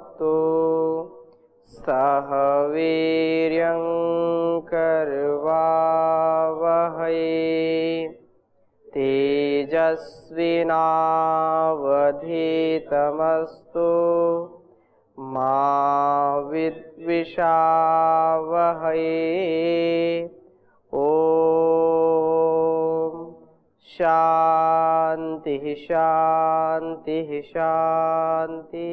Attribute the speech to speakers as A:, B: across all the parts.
A: भुनक्तु सह वीर्यं करवावहै तेजस्विनावधीतमस्तु मा विद्विषावहै। ओम शांति शांति शांति।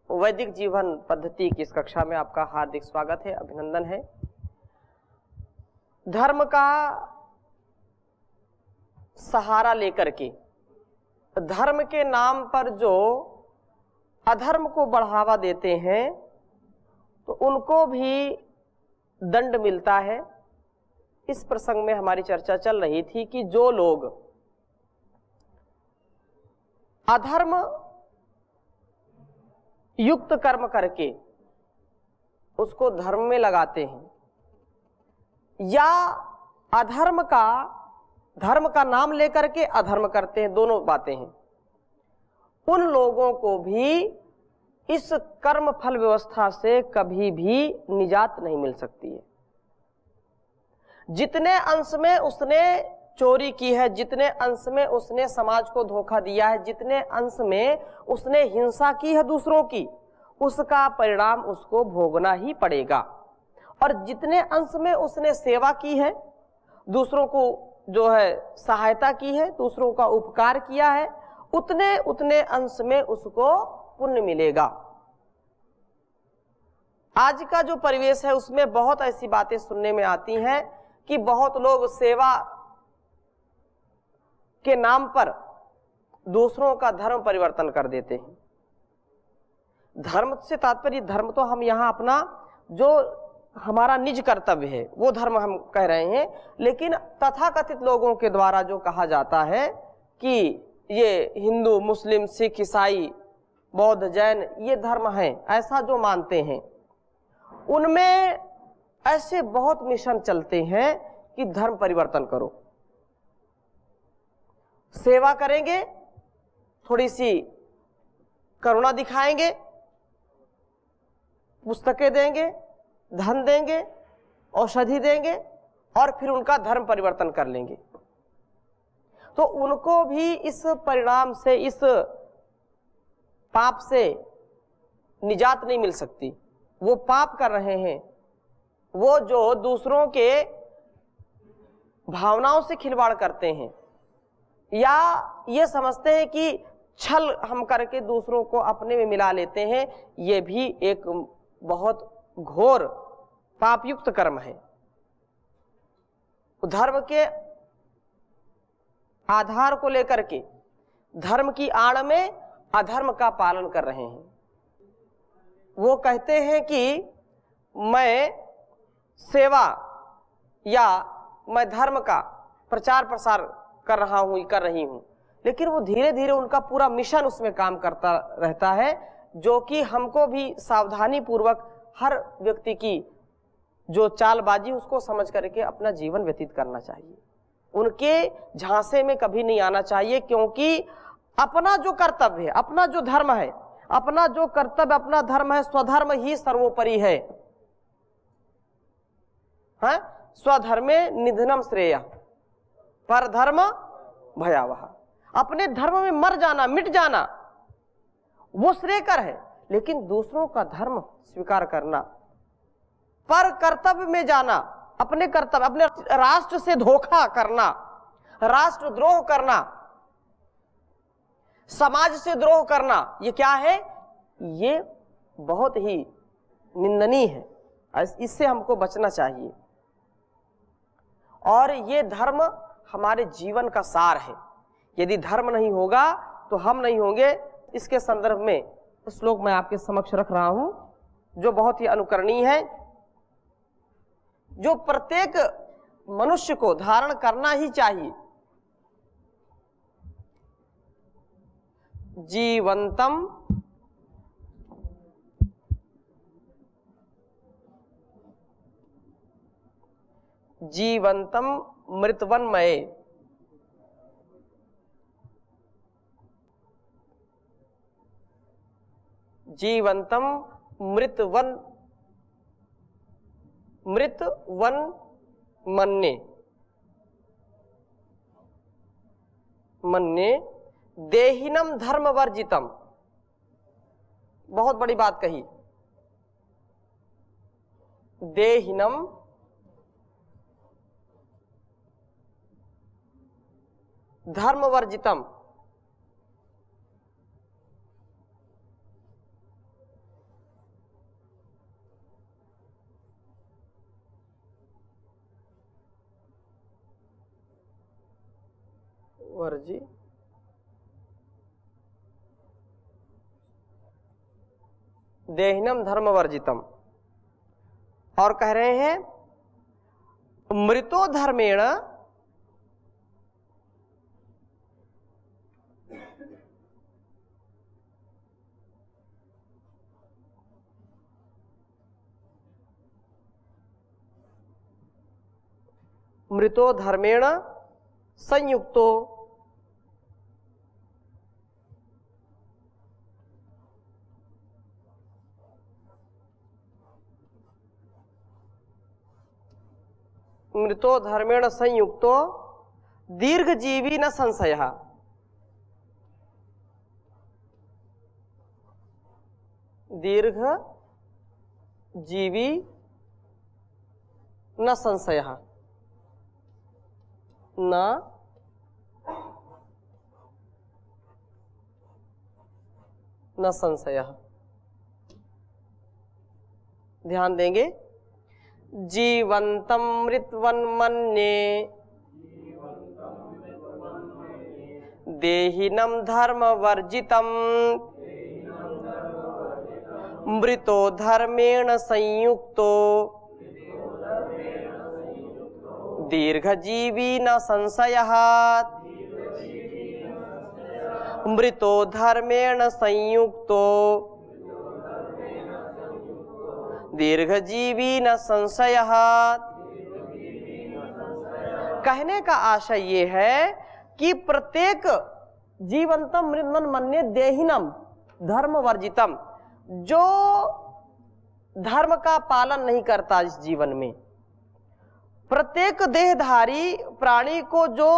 A: वैदिक जीवन पद्धति की इस कक्षा में आपका हार्दिक स्वागत है, अभिनंदन है। धर्म का सहारा लेकर के धर्म के नाम पर जो अधर्म को बढ़ावा देते हैं तो उनको भी दंड मिलता है। इस प्रसंग में हमारी चर्चा चल रही थी कि जो लोग अधर्म युक्त कर्म करके उसको धर्म में लगाते हैं या धर्म का नाम लेकर के अधर्म करते हैं, दोनों बातें हैं, उन लोगों को भी इस कर्म फल व्यवस्था से कभी भी निजात नहीं मिल सकती है। जितने अंश में उसने चोरी की है, जितने अंश में उसने समाज को धोखा दिया है, जितने अंश में उसने हिंसा की है दूसरों की, उसका परिणाम उसको भोगना ही पड़ेगा। और जितने अंश में उसने सेवा की है, दूसरों को जो है सहायता की है, दूसरों का उपकार किया है, उतने उतने अंश में उसको पुण्य मिलेगा। आज का जो परिवेश है उसमें बहुत ऐसी बातें सुनने में आती हैं कि बहुत लोग सेवा के नाम पर दूसरों का धर्म परिवर्तन कर देते हैं। धर्म से तात्पर्य, धर्म तो हम यहाँ अपना जो हमारा निज कर्तव्य है वो धर्म हम कह रहे हैं, लेकिन तथाकथित लोगों के द्वारा जो कहा जाता है कि ये हिंदू, मुस्लिम, सिख, ईसाई, बौद्ध, जैन ये धर्म हैं, ऐसा जो मानते हैं, उनमें ऐसे बहुत मिशन चलते हैं कि धर्म परिवर्तन करो, सेवा करेंगे, थोड़ी सी करुणा दिखाएंगे, पुस्तकें देंगे, धन देंगे, औषधि देंगे और फिर उनका धर्म परिवर्तन कर लेंगे। तो उनको भी इस परिणाम से, इस पाप से निजात नहीं मिल सकती। वो पाप कर रहे हैं, वो जो दूसरों के भावनाओं से खिलवाड़ करते हैं या ये समझते हैं कि छल हम करके दूसरों को अपने में मिला लेते हैं, ये भी एक बहुत घोर पापयुक्त कर्म है। धर्म के आधार को लेकर के धर्म की आड़ में अधर्म का पालन कर रहे हैं। वो कहते हैं कि मैं सेवा या मैं धर्म का प्रचार प्रसार कर रही हूं, लेकिन वो धीरे धीरे उनका पूरा मिशन उसमें काम करता रहता है, जो कि हमको भी सावधानी पूर्वक हर व्यक्ति की जो चालबाजी उसको समझ करके अपना जीवन व्यतीत करना चाहिए। उनके झांसे में कभी नहीं आना चाहिए, क्योंकि अपना जो कर्तव्य है, अपना जो धर्म है, अपना जो कर्तव्य, अपना धर्म है, स्वधर्म ही सर्वोपरि है। स्वधर्मे निधनम श्रेय परधर्म भयावह। अपने धर्म में मर जाना, मिट जाना वो श्रेयकर है, लेकिन दूसरों का धर्म स्वीकार करना, पर कर्तव्य में जाना, अपने कर्तव्य, अपने राष्ट्र से धोखा करना, राष्ट्रद्रोह करना, समाज से द्रोह करना, ये क्या है? ये बहुत ही निंदनीय है। इससे हमको बचना चाहिए। और ये धर्म हमारे जीवन का सार है। यदि धर्म नहीं होगा तो हम नहीं होंगे। इसके संदर्भ में श्लोक मैं आपके समक्ष रख रहा हूं, जो बहुत ही अनुकरणीय है, जो प्रत्येक मनुष्य को धारण करना ही चाहिए। जीवंतम जीवंतम मृतवन्मये जीवंतम मृतवन मन्ये मन्ये देहिनम धर्म वर्जितम। बहुत बड़ी बात कही। देहिनम धर्म वर्जितम। वर्जी देहिनम धर्म वर्जितम। और कह रहे हैं मृतो धर्मेण मृतो धर्मेण संयुक्तो मृतो धर्मेण संयुक्तो दीर्घजीवी न संशयः। दीर्घजीवी न संशयः। न संशयः। ध्यान देंगे। जीवंतम मृतवन मन्ये देहिनम धर्म वर्जितम मृतो धर्मेण संयुक्तो दीर्घजीवी न संशयः। मृतो धर्मेण संयुक्तो दीर्घजीवी न संशयः। कहने का आशय ये है कि प्रत्येक जीवंतम मृतवन मन्ये देहिनम धर्म वर्जितम, जो धर्म का पालन नहीं करता इस जीवन में, प्रत्येक देहधारी प्राणी को जो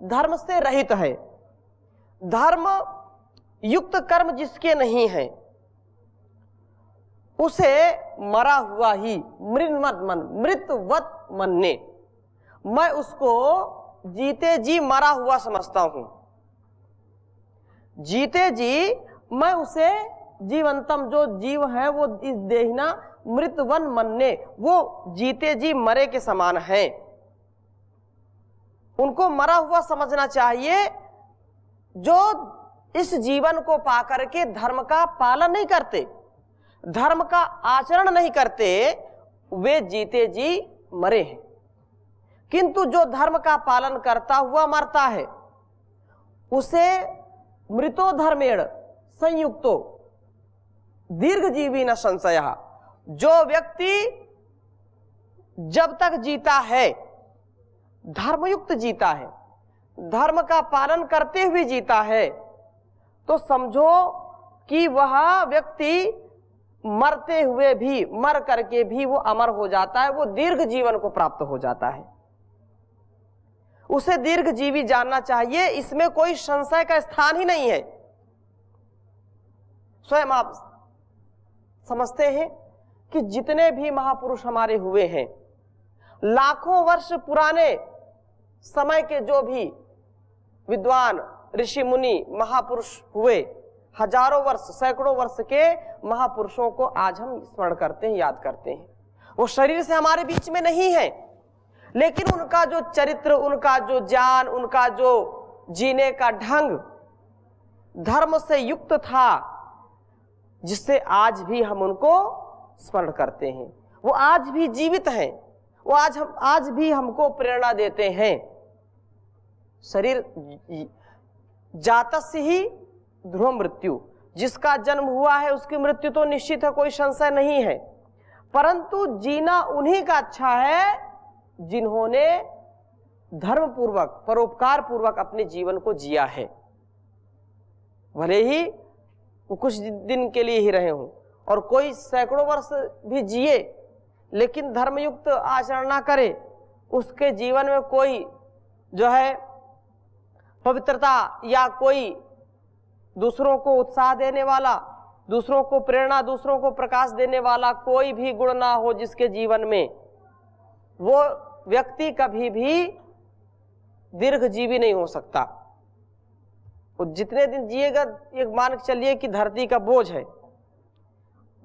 A: धर्म से रहित है, धर्म युक्त कर्म जिसके नहीं है, उसे मरा हुआ ही मृतवत मन्ये, मैं उसको जीते जी मरा हुआ समझता हूं। जीते जी मैं उसे जीवंतम, जो जीव है वो इस देहिना मृतवन मन्ये, वो जीते जी मरे के समान है। उनको मरा हुआ समझना चाहिए जो इस जीवन को पाकर के धर्म का पालन नहीं करते, धर्म का आचरण नहीं करते, वे जीते जी मरे हैं। किंतु जो धर्म का पालन करता हुआ मरता है, उसे मृतो धर्मेण संयुक्तो दीर्घजीवी न संशयः। जो व्यक्ति जब तक जीता है, धर्मयुक्त जीता है, धर्म का पालन करते हुए जीता है, तो समझो कि वह व्यक्ति मरते हुए भी, मर करके भी वो अमर हो जाता है, वो दीर्घ जीवन को प्राप्त हो जाता है। उसे दीर्घ जीवी जानना चाहिए, इसमें कोई संशय का स्थान ही नहीं है। स्वयं आप समझते हैं कि जितने भी महापुरुष हमारे हुए हैं, लाखों वर्ष पुराने समय के जो भी विद्वान ऋषि मुनि महापुरुष हुए, हजारों वर्ष सैकड़ों वर्ष के महापुरुषों को आज हम स्मरण करते हैं, याद करते हैं। वो शरीर से हमारे बीच में नहीं है, लेकिन उनका जो चरित्र, उनका जो ज्ञान, उनका जो जीने का ढंग धर्म से युक्त था, जिससे आज भी हम उनको स्मरण करते हैं। वो आज भी जीवित हैं, वो आज भी हमको प्रेरणा देते हैं। शरीर जातस्य ही ध्रुव मृत्यु, जिसका जन्म हुआ है उसकी मृत्यु तो निश्चित है, कोई संशय नहीं है। परंतु जीना उन्हीं का अच्छा है जिन्होंने धर्म पूर्वक, परोपकार पूर्वक अपने जीवन को जिया है। भले ही वो कुछ दिन के लिए ही रहे हों, और कोई सैकड़ों वर्ष भी जिए लेकिन धर्मयुक्त आचरण ना करे, उसके जीवन में कोई जो है पवित्रता या कोई दूसरों को उत्साह देने वाला, दूसरों को प्रेरणा, दूसरों को प्रकाश देने वाला कोई भी गुण ना हो जिसके जीवन में, वो व्यक्ति कभी भी दीर्घजीवी नहीं हो सकता। वो जितने दिन जिएगा, एक मान के चलिए कि धरती का बोझ है।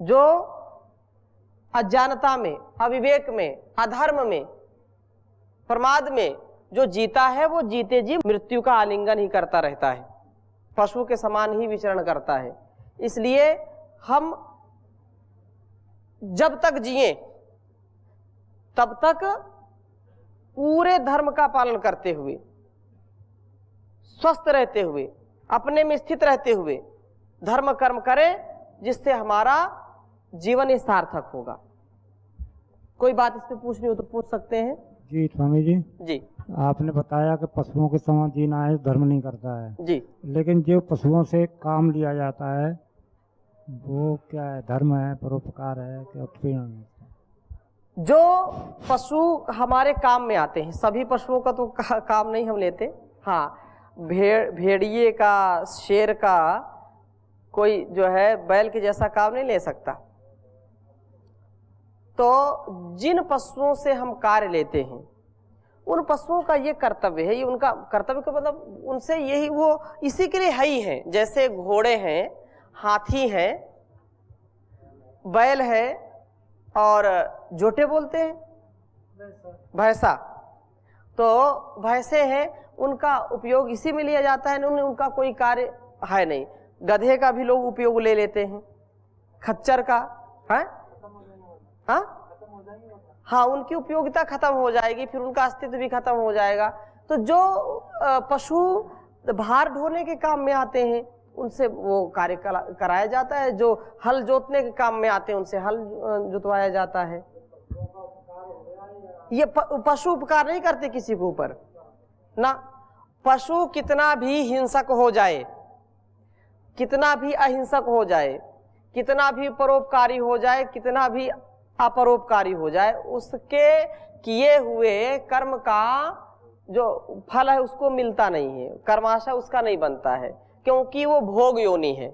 A: जो अज्ञानता में, अविवेक में, अधर्म में, प्रमाद में जो जीता है, वो जीते जी मृत्यु का आलिंगन ही करता रहता है, पशु के समान ही विचरण करता है। इसलिए हम जब तक जिए तब तक पूरे धर्म का पालन करते हुए, स्वस्थ रहते हुए, अपने में स्थित रहते हुए धर्म कर्म करें, जिससे हमारा जीवन ही सार्थक होगा। कोई बात इस पे पूछनी हो तो पूछ सकते हैं।
B: जी स्वामी जी।
A: जी,
B: आपने बताया कि पशुओं के समान जीना है, धर्म नहीं करता है
A: जी,
B: लेकिन जो पशुओं से काम लिया जाता है वो क्या है, धर्म है, परोपकार है, क्या उत्पीड़न है?
A: जो पशु हमारे काम में आते हैं, सभी पशुओं का तो काम नहीं हम लेते। हाँ, भेड़िए का, शेर का कोई जो है बैल के जैसा काम नहीं ले सकता। तो जिन पशुओं से हम कार्य लेते हैं, उन पशुओं का ये कर्तव्य है, ये उनका कर्तव्य का मतलब उनसे यही, वो इसी के लिए है ही है। जैसे घोड़े हैं, हाथी हैं, बैल है, और जोटे बोलते हैं, भैंसा, तो भैंसे हैं, उनका उपयोग इसी में लिया जाता है। उनका कोई कार्य है नहीं। गधे का भी लोग उपयोग ले लेते हैं, खच्चर का है, हाँ, उनकी उपयोगिता खत्म हो जाएगी, फिर उनका अस्तित्व भी खत्म हो जाएगा। तो जो पशु भार ढोने के काम में आते हैं, उनसे वो कार्य कराया जाता है। जो हल जोतने के काम में आते हैं, उनसे हल जुतवाया जाता है। ये पशु उपकार नहीं करते किसी के ऊपर ना। पशु कितना भी हिंसक हो जाए, कितना भी अहिंसक हो जाए, कितना भी परोपकारी हो जाए, कितना भी अपरोपकारी हो जाए, उसके किए हुए कर्म का जो फल है उसको मिलता नहीं है, कर्माशय उसका नहीं बनता है, क्योंकि वो भोग योनि है,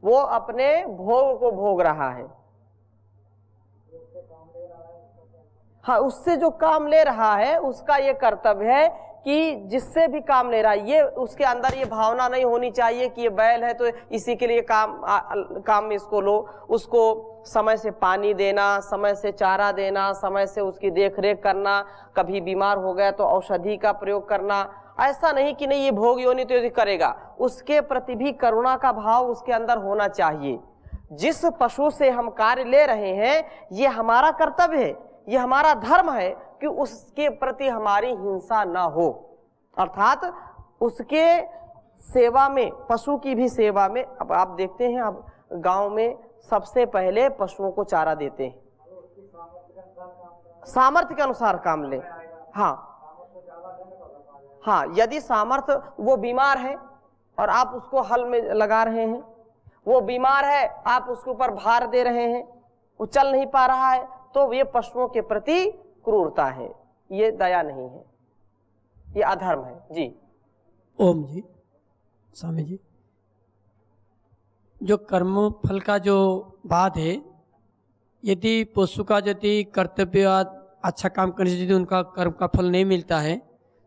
A: वो अपने भोग को भोग रहा है। हाँ, उससे जो काम ले रहा है उसका ये कर्तव्य है कि जिससे भी काम ले रहा है, ये उसके अंदर ये भावना नहीं होनी चाहिए कि ये बैल है तो इसी के लिए काम में इसको लो। उसको समय से पानी देना, समय से चारा देना, समय से उसकी देख रेख करना, कभी बीमार हो गया तो औषधि का प्रयोग करना। ऐसा नहीं कि नहीं ये भोग योनि तो करेगा, उसके प्रति भी करुणा का भाव उसके अंदर होना चाहिए। जिस पशु से हम कार्य ले रहे हैं, ये हमारा कर्तव्य है, ये हमारा धर्म है कि उसके प्रति हमारी हिंसा ना हो, अर्थात उसके सेवा में, पशु की भी सेवा में। अब आप देखते हैं, अब गांव में सबसे पहले पशुओं को चारा देते हैं, सामर्थ्य के अनुसार काम ले। हाँ हाँ, यदि सामर्थ्य, वो बीमार है और आप उसको हल में लगा रहे हैं, वो बीमार है, आप उसके ऊपर भार दे रहे हैं, वो चल नहीं पा रहा है, तो ये पशुओं के प्रति क्रूरता है, ये दया नहीं है, ये अधर्म है। जी।
C: ओम जी। स्वामी जी, जो कर्म फल का जो बात है, यदि पशु का यदि कर्तव्य अच्छा काम करने से यदि उनका कर्म का फल नहीं मिलता है,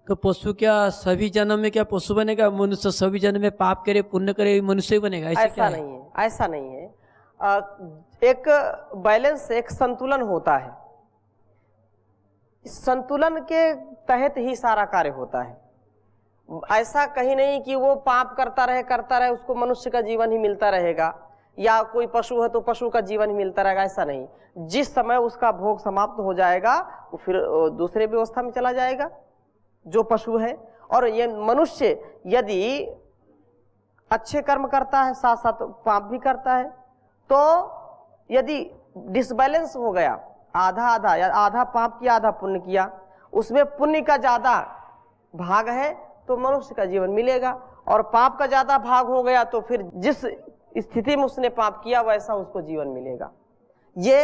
C: तो पशु क्या सभी जन्म में क्या पशु बनेगा? मनुष्य सभी जन्म में पाप करे पुण्य करे मनुष्य ही बनेगा?
A: ऐसा नहीं है, ऐसा नहीं है। एक बैलेंस, एक संतुलन होता है, इस संतुलन के तहत ही सारा कार्य होता है। ऐसा कहीं नहीं कि वो पाप करता रहे उसको मनुष्य का जीवन ही मिलता रहेगा, या कोई पशु है तो पशु का जीवन ही मिलता रहेगा, ऐसा नहीं। जिस समय उसका भोग समाप्त हो जाएगा वो फिर दूसरे व्यवस्था में चला जाएगा जो पशु है। और ये मनुष्य यदि अच्छे कर्म करता है, साथ साथ पाप भी करता है, तो यदि डिसबैलेंस हो गया, आधा आधा, या आधा पाप किया आधा पुण्य किया, उसमें पुण्य का ज्यादा भाग है तो मनुष्य का जीवन मिलेगा, और पाप का ज्यादा भाग हो गया तो फिर जिस स्थिति में उसने पाप किया वैसा उसको जीवन मिलेगा। ये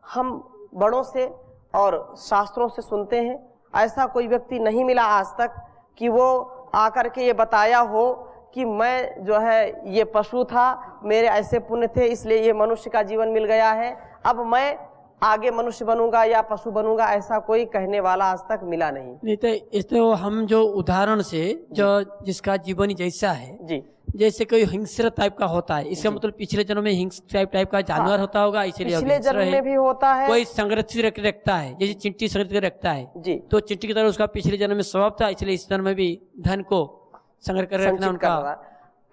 A: हम बड़ों से और शास्त्रों से सुनते हैं। ऐसा कोई व्यक्ति नहीं मिला आज तक कि वो आकर के ये बताया हो कि मैं जो है ये पशु था, मेरे ऐसे पुण्य थे इसलिए ये मनुष्य का जीवन मिल गया है, अब मैं आगे मनुष्य बनूंगा या पशु बनूंगा, ऐसा कोई कहने वाला आज तक मिला नहीं।
C: तो इसको हम जो उदाहरण से जो जिसका जीवन ही जैसा है,
A: जी,
C: जैसे कोई हिंस्र टाइप का होता है, इसका मतलब पिछले जन्म में हिंस्र टाइप का जानवर होता होगा, इसलिए
A: पिछले जन्म में भी होता है।
C: कोई संरक्षित रखता है, जैसे चिंटी संरक्षित रखता है
A: जी,
C: तो चिंटी की तरह उसका पिछले जन्म में स्वभाव था, इसलिए इस जन्म में भी धन को संग्रह कर रखना उनका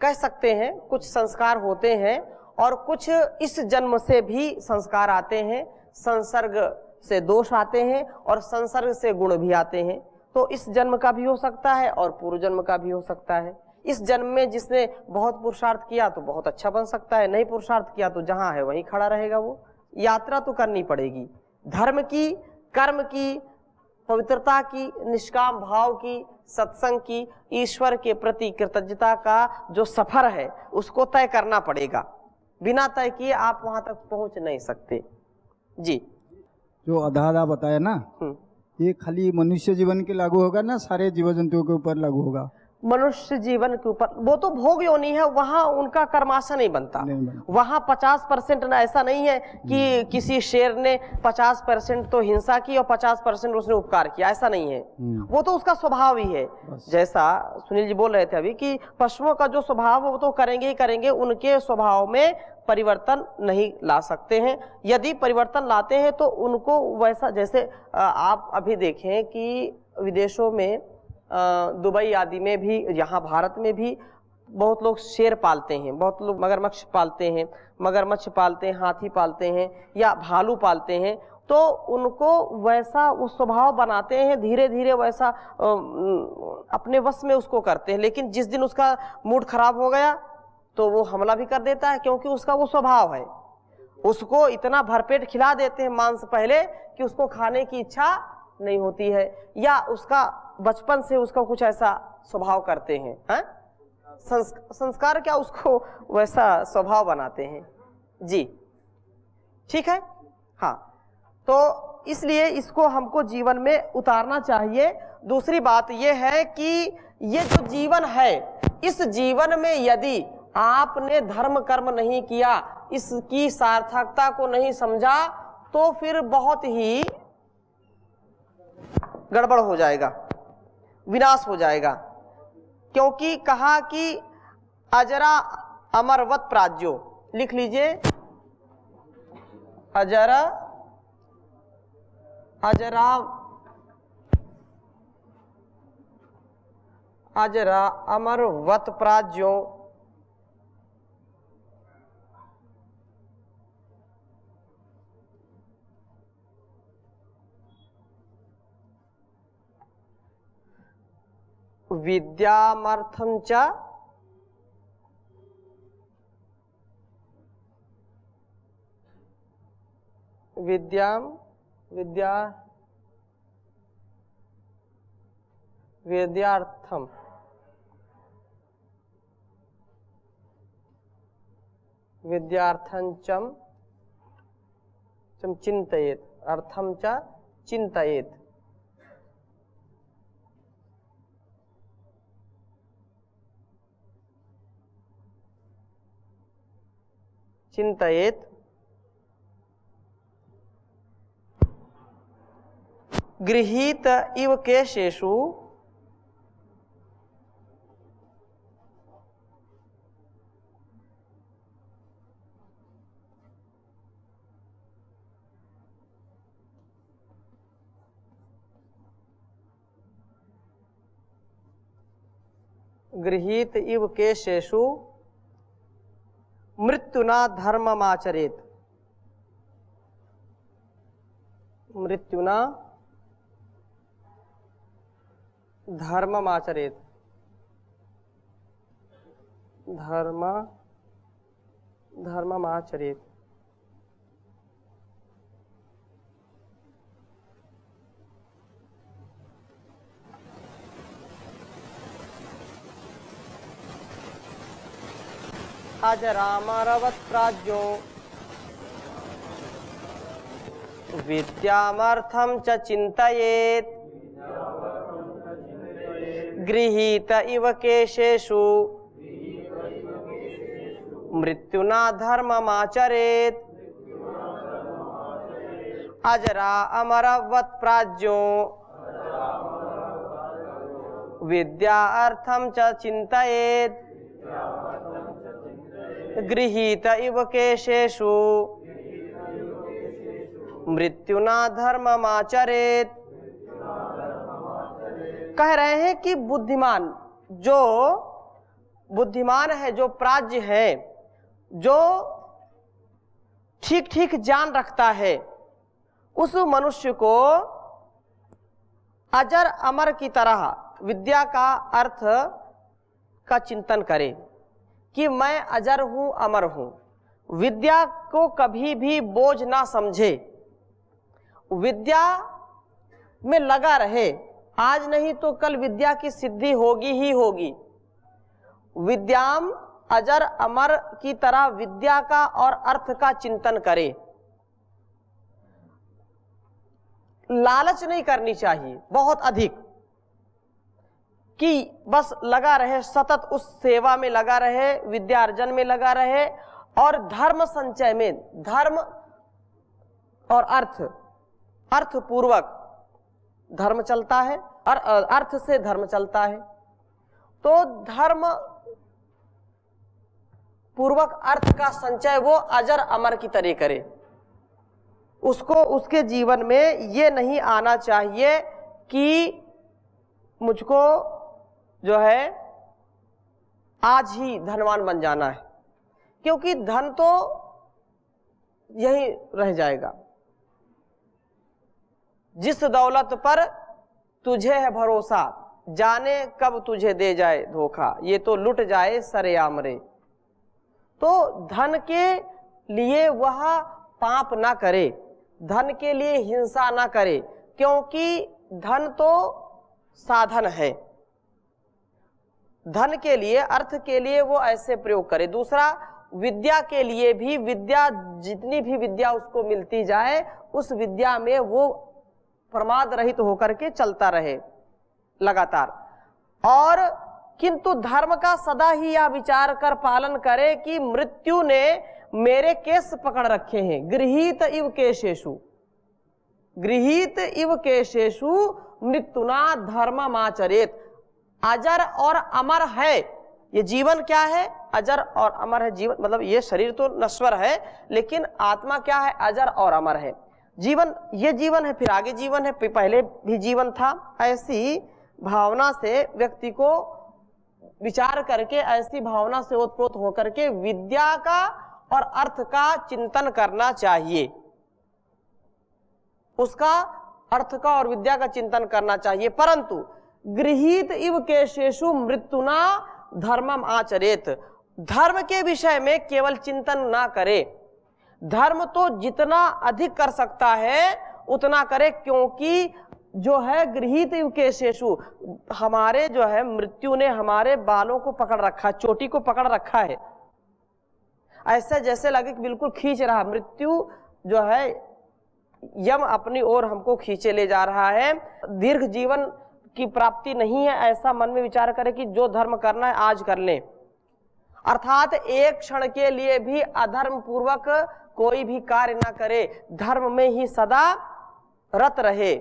A: कह सकते हैं। कुछ संस्कार होते हैं और कुछ इस जन्म से भी संस्कार आते हैं, संसर्ग से दोष आते हैं और संसर्ग से गुण भी आते हैं। तो इस जन्म का भी हो सकता है और पूर्व जन्म का भी हो सकता है। इस जन्म में जिसने बहुत पुरुषार्थ किया तो बहुत अच्छा बन सकता है, नहीं पुरुषार्थ किया तो जहां है वहीं खड़ा रहेगा। वो यात्रा तो करनी पड़ेगी, धर्म की, कर्म की, पवित्रता की, निष्काम भाव की, सत्संग की, ईश्वर के प्रति कृतज्ञता का जो सफर है उसको तय करना पड़ेगा। बिना तय किए आप वहां तक पहुंच नहीं सकते। जी,
D: जो आधा आधा बताया ना, ये खाली मनुष्य जीवन के लागू होगा ना सारे जीव जंतुओं के ऊपर लागू होगा?
A: मनुष्य जीवन के ऊपर वो तो भोग योनि है, वहां उनका कर्माशय नहीं बनता। वहां 50% ऐसा नहीं है कि किसी शेर ने 50% तो हिंसा की और 50% उसने उपकार किया, ऐसा नहीं है। वो तो उसका स्वभाव ही है। जैसा सुनील जी बोल रहे थे अभी कि पशुओं का जो स्वभाव है वो तो करेंगे ही करेंगे, उनके स्वभाव में परिवर्तन नहीं ला सकते हैं। यदि परिवर्तन लाते हैं तो उनको वैसा, जैसे आप अभी देखें कि विदेशों में दुबई आदि में भी, यहाँ भारत में भी बहुत लोग शेर पालते हैं, बहुत लोग मगरमच्छ पालते हैं, हाथी पालते हैं या भालू पालते हैं। तो उनको वैसा वो स्वभाव बनाते हैं, धीरे धीरे वैसा अपने वश में उसको करते हैं। लेकिन जिस दिन उसका मूड खराब हो गया तो वो हमला भी कर देता है, क्योंकि उसका वो स्वभाव है। उसको इतना भरपेट खिला देते हैं मांस पहले कि उसको खाने की इच्छा नहीं होती है, या उसका बचपन से उसका कुछ ऐसा स्वभाव करते हैं, संस्कार क्या उसको वैसा स्वभाव बनाते हैं। जी, ठीक है। हाँ, तो इसलिए इसको हमको जीवन में उतारना चाहिए। दूसरी बात यह है कि ये जो जीवन है, इस जीवन में यदि आपने धर्म कर्म नहीं किया, इसकी सार्थकता को नहीं समझा, तो फिर बहुत ही गड़बड़ हो जाएगा, विनाश हो जाएगा। क्योंकि कहा कि अजरा अमरवत प्राज्यो, लिख लीजिए, अजरा अमरवत प्राज्यो विद्यामर्थम च विद्यार्थम विद्यार्थंचम चिंतयेत, अर्थम च चिंतयेत। चिंतयेत गृहीत इव केशेषु गृहीत इव केशेषु मृत्युना धर्ममाचरेत, मृत्युना धर्ममाचरेत, धर्ममाचरेत। अजरामरवत् प्राज्ञो विद्यामर्थं च चिन्तयेत् गृहीत इव केशेषु मृत्युना धर्ममाचरेत् अजरा अमरवत् प्राज्ञो विद्या अर्थम च चिन्तयेत् गृहीत इव केशेषु मृत्युना धर्ममाचरेत्। कह रहे हैं कि बुद्धिमान है, जो प्राज्ञ है, जो ठीक ठीक जान रखता है, उस मनुष्य को अजर अमर की तरह विद्या का अर्थ का चिंतन करे कि मैं अजर हूं, अमर हूं। विद्या को कभी भी बोझ ना समझे, विद्या में लगा रहे। आज नहीं तो कल विद्या की सिद्धि होगी ही होगी। विद्याम अजर अमर की तरह विद्या का और अर्थ का चिंतन करे। लालच नहीं करनी चाहिए बहुत अधिक कि बस लगा रहे, सतत उस सेवा में लगा रहे, विद्या अर्जन में लगा रहे और धर्म संचय में, धर्म और अर्थ पूर्वक धर्म चलता है और अर्थ से धर्म चलता है। तो धर्म पूर्वक अर्थ का संचय वो अजर अमर की तरह करे। उसको उसके जीवन में ये नहीं आना चाहिए कि मुझको जो है आज ही धनवान बन जाना है, क्योंकि धन तो यही रह जाएगा। जिस दौलत पर तुझे है भरोसा, जाने कब तुझे दे जाए धोखा, ये तो लुट जाए सरेआम रे। तो धन के लिए वह पाप ना करे, धन के लिए हिंसा ना करे, क्योंकि धन तो साधन है। धन के लिए, अर्थ के लिए वो ऐसे प्रयोग करे। दूसरा, विद्या के लिए भी, विद्या जितनी भी विद्या उसको मिलती जाए, उस विद्या में वो प्रमाद रहित होकर के चलता रहे लगातार। और किंतु धर्म का सदा ही यह विचार कर पालन करे कि मृत्यु ने मेरे केस पकड़ रखे हैं। गृहीत इव केशेषु, गृहीत इव केशेषु मृत्युना धर्ममाचरेत्। अजर और अमर है ये जीवन। क्या है? अजर और अमर है जीवन। मतलब ये शरीर तो नश्वर है, लेकिन आत्मा क्या है? अजर और अमर है। जीवन, ये जीवन है, फिर आगे जीवन है, पहले भी जीवन था। ऐसी भावना से व्यक्ति को विचार करके, ऐसी भावना से ओतप्रोत होकर के विद्या का और अर्थ का चिंतन करना चाहिए। उसका अर्थ का और विद्या का चिंतन करना चाहिए। परंतु गृहीत इव केशेषु मृत्युना धर्मम आचरेत, धर्म के विषय में केवल चिंतन ना करे। धर्म तो जितना अधिक कर सकता है उतना करे, क्योंकि जो है गृहीत इव केशेषु, हमारे जो है मृत्यु ने हमारे बालों को पकड़ रखा, चोटी को पकड़ रखा है। ऐसे जैसे लगे कि बिल्कुल खींच रहा, मृत्यु जो है यम अपनी ओर हमको खींचे ले जा रहा है। दीर्घ जीवन की प्राप्ति नहीं है, ऐसा मन में विचार करें कि जो धर्म करना है आज कर लें। अर्थात एक क्षण के लिए भी अधर्म पूर्वक कोई भी कार्य ना करे, धर्म में ही सदा रत रहे।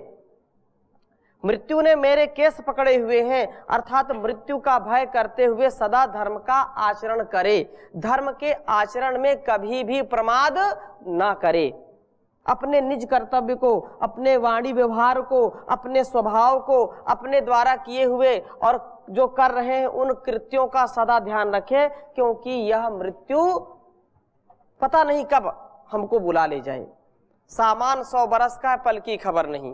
A: मृत्यु ने मेरे केस पकड़े हुए हैं, अर्थात मृत्यु का भय करते हुए सदा धर्म का आचरण करे। धर्म के आचरण में कभी भी प्रमाद ना करे। अपने निज कर्तव्य को, अपने वाणी व्यवहार को, अपने स्वभाव को, अपने द्वारा किए हुए और जो कर रहे हैं उन कृत्यों का सदा ध्यान रखे, क्योंकि यह मृत्यु पता नहीं कब हमको बुला ले जाए। सामान 100 बरस का है, पल की खबर नहीं।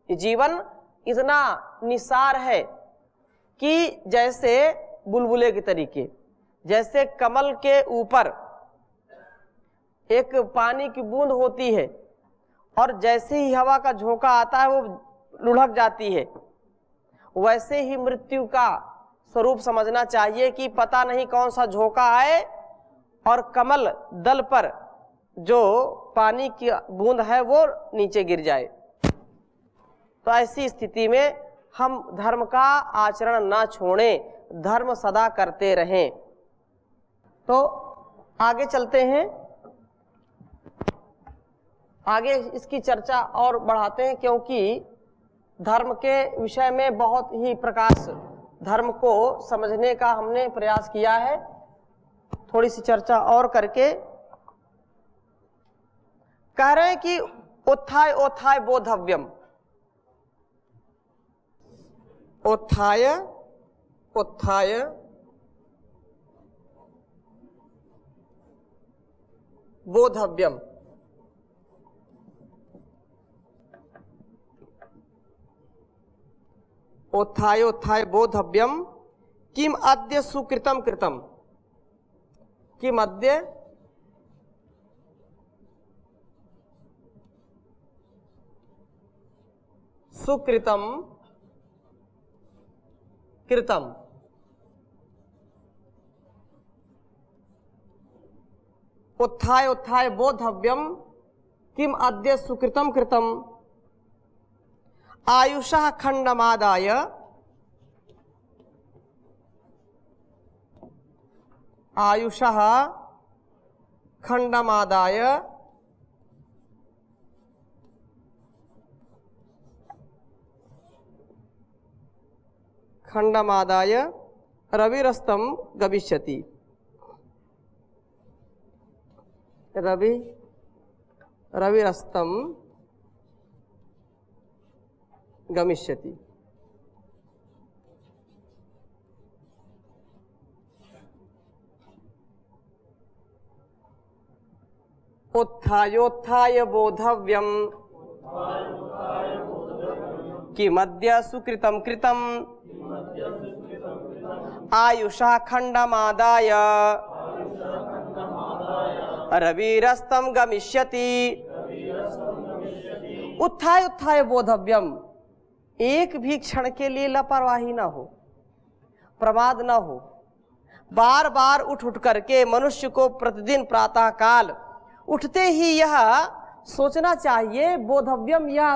A: ये जीवन इतना निसार है कि जैसे बुलबुले के तरीके, जैसे कमल के ऊपर एक पानी की बूंद होती है और जैसे ही हवा का झोंका आता है वो लुढ़क जाती है, वैसे ही मृत्यु का स्वरूप समझना चाहिए कि पता नहीं कौन सा झोंका आए और कमल दल पर जो पानी की बूंद है वो नीचे गिर जाए। तो ऐसी स्थिति में हम धर्म का आचरण ना छोड़ें, धर्म सदा करते रहें। तो आगे चलते हैं, आगे इसकी चर्चा और बढ़ाते हैं, क्योंकि धर्म के विषय में बहुत ही प्रकार से धर्म को समझने का हमने प्रयास किया है। थोड़ी सी चर्चा और करके कह रहे हैं कि उत्थाय उत्थाय बोधव्यम, उत्थाय उत्थाय बोधव्यम। उत्थाय उत्थाय बोधव्यम किम अद्य सुकृतम कृतम, किम अद्य सुकृतम कृतम। उत्थाय उत्थाय बोधव्यम किम अद्य सुकृतम कृतम आयुषः खंडमादाय आयुषः खंडमादाय खंडमादाय रविरस्तम गमिष्यति। रविरस्तम गमिष्यति। उत्थायोत्थाय बोधव्यम किमद्य सुकृतम कृतम आयुषा खंडमादाय रविरस्तम गमिष्यति। उत्थाय उत्थाय बोधव्यम, एक भी क्षण के लिए लापरवाही ना हो, प्रमाद ना हो। बार बार उठ उठ करके मनुष्य को प्रतिदिन प्रातः काल उठते ही यह सोचना चाहिए, बोधव्यम, यह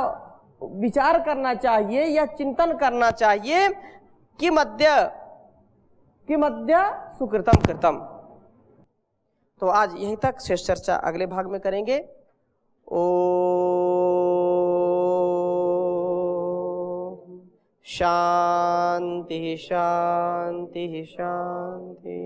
A: विचार करना चाहिए, यह चिंतन करना चाहिए कि मध्य सुकृतम कृतम। तो आज यहीं तक, शेष चर्चा अगले भाग में करेंगे। ओ शांति शांति शांति।